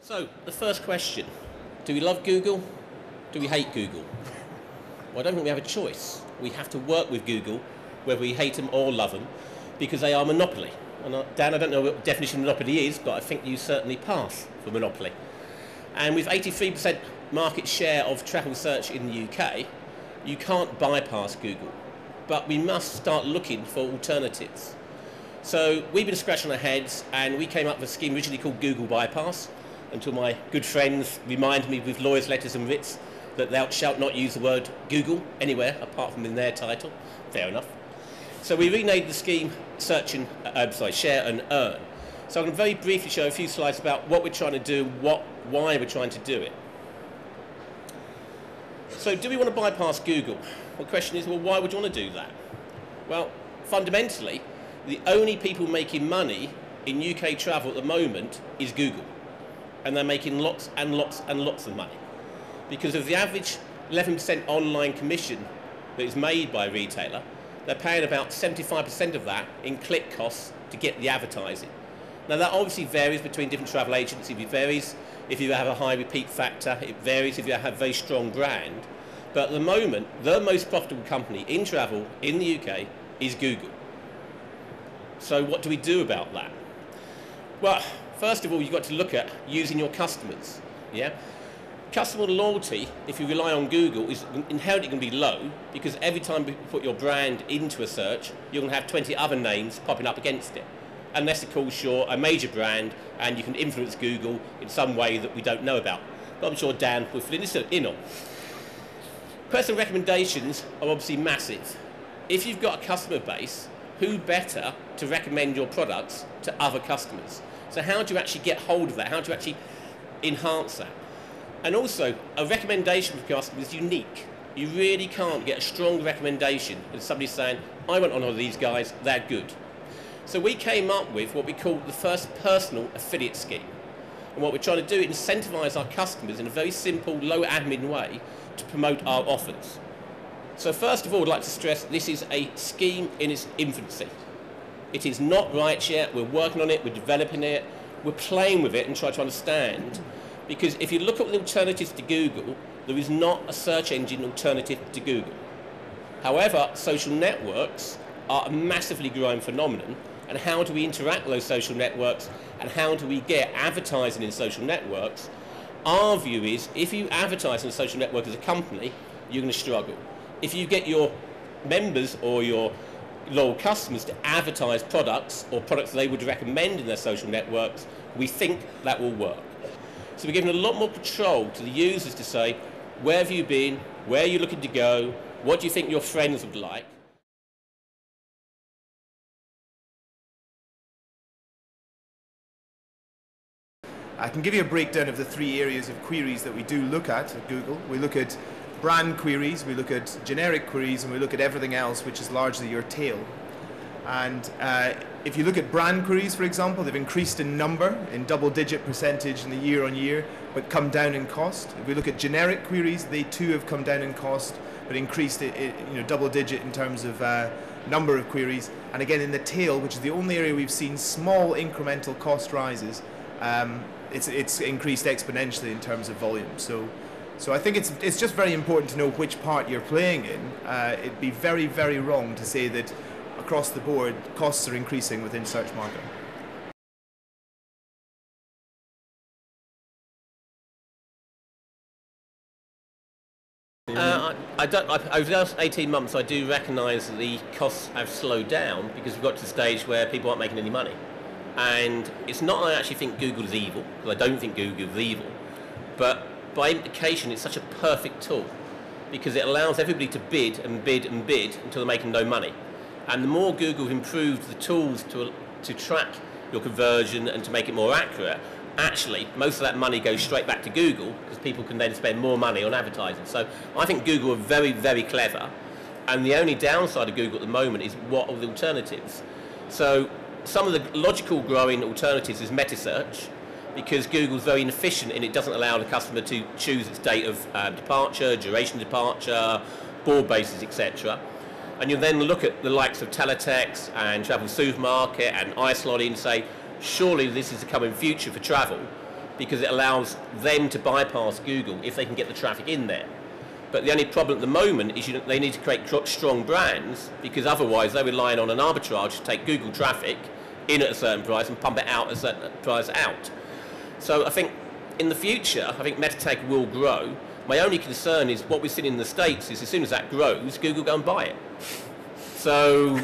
So, the first question, do we love Google? Do we hate Google? Well, I don't think we have a choice. We have to work with Google, whether we hate them or love them, because they are a monopoly. And Dan, I don't know what definition of monopoly is, but I think you certainly pass for monopoly. And with 83% market share of travel search in the UK, you can't bypass Google. But we must start looking for alternatives. So we've been scratching our heads, and we came up with a scheme originally called Google Bypass, until my good friends reminded me with lawyers' letters and writs that thou shalt not use the word Google anywhere apart from in their title. Fair enough. So we renamed the scheme Share and Earn. So I'm going to very briefly show a few slides about what we're trying to do, why we're trying to do it. So do we want to bypass Google? Well, the question is, well, why would you want to do that? Well, fundamentally, the only people making money in UK travel at the moment is Google. And they're making lots and lots and lots of money. Because of the average 11% online commission that is made by a retailer, they're paying about 75% of that in click costs to get the advertising. Now that obviously varies between different travel agencies. It varies if you have a high repeat factor. It varies if you have a very strong brand. But at the moment, the most profitable company in travel in the UK is Google. So what do we do about that? Well, first of all, you've got to look at using your customers. Yeah? Customer loyalty, if you rely on Google, is inherently going to be low, because every time you put your brand into a search, you're going to have 20 other names popping up against it. Unless, of course, you're a major brand and you can influence Google in some way that we don't know about. But I'm sure Dan will fill this in on. Personal recommendations are obviously massive. If you've got a customer base, who better to recommend your products to other customers? So how do you actually get hold of that? How do you actually enhance that? And also, a recommendation for customers is unique. You really can't get a strong recommendation than somebody saying, I went on all of these guys, they're good. So we came up with what we call the first personal affiliate scheme. And what we're trying to do is incentivize our customers in a very simple, low admin way to promote our offers. So first of all, I'd like to stress this is a scheme in its infancy. It is not right yet. We're working on it, we're developing it, we're playing with it and trying to understand. Because if you look at the alternatives to Google, there is not a search engine alternative to Google. However, social networks are a massively growing phenomenon, and how do we interact with those social networks, and how do we get advertising in social networks? Our view is, if you advertise in a social network as a company, you're going to struggle. If you get your members or your loyal customers to advertise products or products they would recommend in their social networks, we think that will work. So we're giving a lot more control to the users to say, where have you been, where are you looking to go, what do you think your friends would like? I can give you a breakdown of the three areas of queries that we do look at Google. We look at brand queries, we look at generic queries, and we look at everything else, which is largely your tail. And if you look at brand queries, for example, they've increased in number, in double-digit percentage in the year-on-year, but come down in cost. If we look at generic queries, they too have come down in cost, but increased double-digit in terms of number of queries. And again, in the tail, which is the only area we've seen small incremental cost rises, it's increased exponentially in terms of volume. So I think it's just very important to know which part you're playing in. It'd be very, very wrong to say that across the board costs are increasing within search marketing. Over the last 18 months, I do recognise that the costs have slowed down because we've got to the stage where people aren't making any money. And it's not that I actually think Google is evil, because I don't think Google is evil, but by implication, it's such a perfect tool because it allows everybody to bid and bid and bid until they're making no money. And the more Google improved the tools to track your conversion and to make it more accurate, actually, most of that money goes straight back to Google because people can then spend more money on advertising. So I think Google are very, very clever. And the only downside of Google at the moment is what are the alternatives? So some of the logical growing alternatives is meta search, because Google's very inefficient and it doesn't allow the customer to choose its date of departure, duration of departure, board bases, etc. And you then look at the likes of Teletext and Travel Supermarket and iSlotty and say, surely this is the coming future for travel. because it allows them to bypass Google if they can get the traffic in there. But the only problem at the moment is they need to create strong brands, because otherwise they're relying on an arbitrage to take Google traffic in at a certain price and pump it out at a certain price out. So I think in the future, I think Metatech will grow. My only concern is what we've seen in the States is as soon as that grows, Google go and buy it. So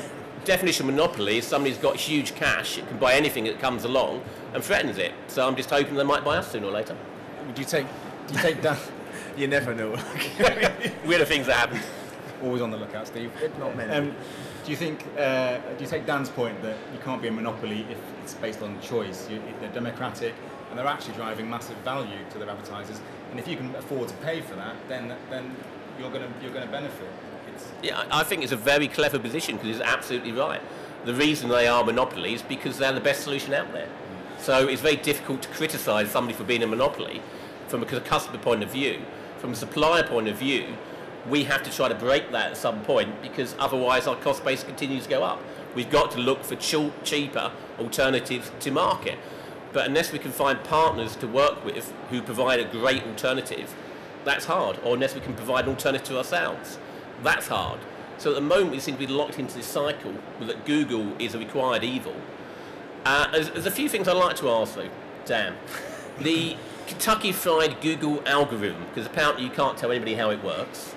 definition of monopoly is somebody's got huge cash, it can buy anything that comes along and threatens it. So I'm just hoping they might buy us sooner or later. Do you take down? You never know. Weirder things that happen. Always on the lookout, Steve. Not many. Do you take Dan's point that you can't be a monopoly if it's based on choice? They're democratic and they're actually driving massive value to their advertisers. And if you can afford to pay for that, then you're going to benefit. Yeah, I think it's a very clever position, because it's absolutely right. The reason they are monopolies is because they're the best solution out there. So it's very difficult to criticise somebody for being a monopoly from a customer point of view. From a supplier point of view, we have to try to break that at some point, because otherwise our cost base continues to go up. We've got to look for cheaper alternatives to market. But unless we can find partners to work with who provide a great alternative, that's hard. Or unless we can provide an alternative to ourselves, that's hard. So at the moment we seem to be locked into this cycle that Google is a required evil. There's a few things I'd like to ask though, Dan. The Kentucky Fried Google algorithm, because apparently you can't tell anybody how it works,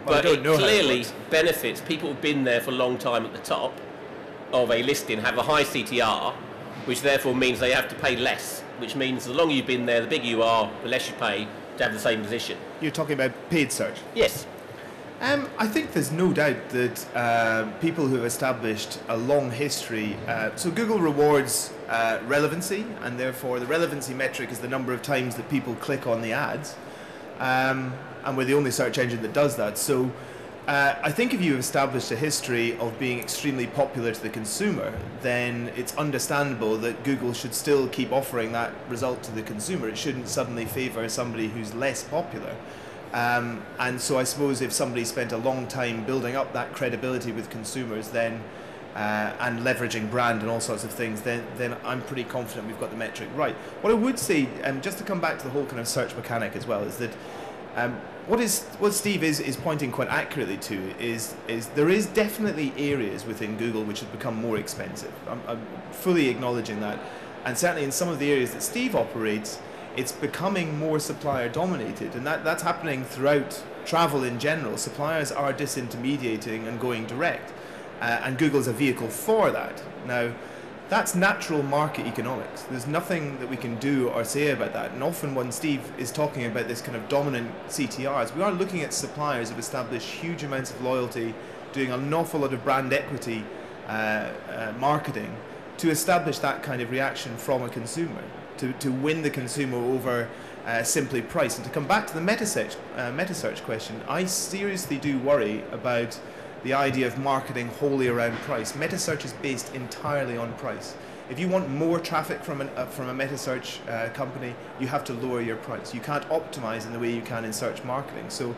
but it clearly benefits people who've been there for a long time at the top of a listing, have a high CTR, which therefore means they have to pay less, which means the longer you've been there, the bigger you are, the less you pay to have the same position. You're talking about paid search? Yes. I think there's no doubt that people who have established a long history, so Google rewards relevancy, and therefore the relevancy metric is the number of times that people click on the ads, and we're the only search engine that does that. So I think if you have established a history of being extremely popular to the consumer, then it's understandable that Google should still keep offering that result to the consumer. It shouldn't suddenly favour somebody who's less popular. And so I suppose if somebody spent a long time building up that credibility with consumers, then and leveraging brand and all sorts of things, then I'm pretty confident we've got the metric right. What I would say, just to come back to the whole kind of search mechanic as well, is that what Steve is pointing quite accurately to is there is definitely areas within Google which have become more expensive. I'm fully acknowledging that, and certainly in some of the areas that Steve operates, it's becoming more supplier dominated, and that's happening throughout travel in general. Suppliers are disintermediating and going direct, and Google's a vehicle for that. Now, that's natural market economics. There's nothing that we can do or say about that. And often when Steve is talking about this kind of dominant CTRs, we are looking at suppliers who've established huge amounts of loyalty, doing an awful lot of brand equity marketing to establish that kind of reaction from a consumer, to win the consumer over simply price. And to come back to the meta-search question, I seriously do worry about the idea of marketing wholly around price. Meta-search is based entirely on price. If you want more traffic from a meta-search company, you have to lower your price. You can't optimize in the way you can in search marketing. So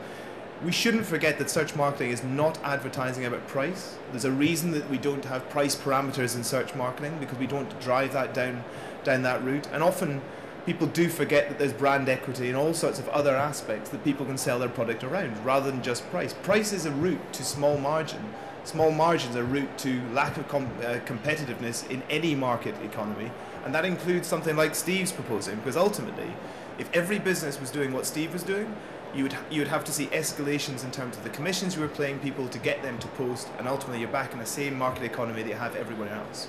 we shouldn't forget that search marketing is not advertising about price. There's a reason that we don't have price parameters in search marketing, because we don't drive that down that route. And often people do forget that there's brand equity and all sorts of other aspects that people can sell their product around, rather than just price. Price is a route to small margin. Small margins are a route to lack of competitiveness in any market economy, and that includes something like Steve's proposing, because ultimately, if every business was doing what Steve was doing, you would have to see escalations in terms of the commissions you were paying people to get them to post, and ultimately you're back in the same market economy that you have everywhere else.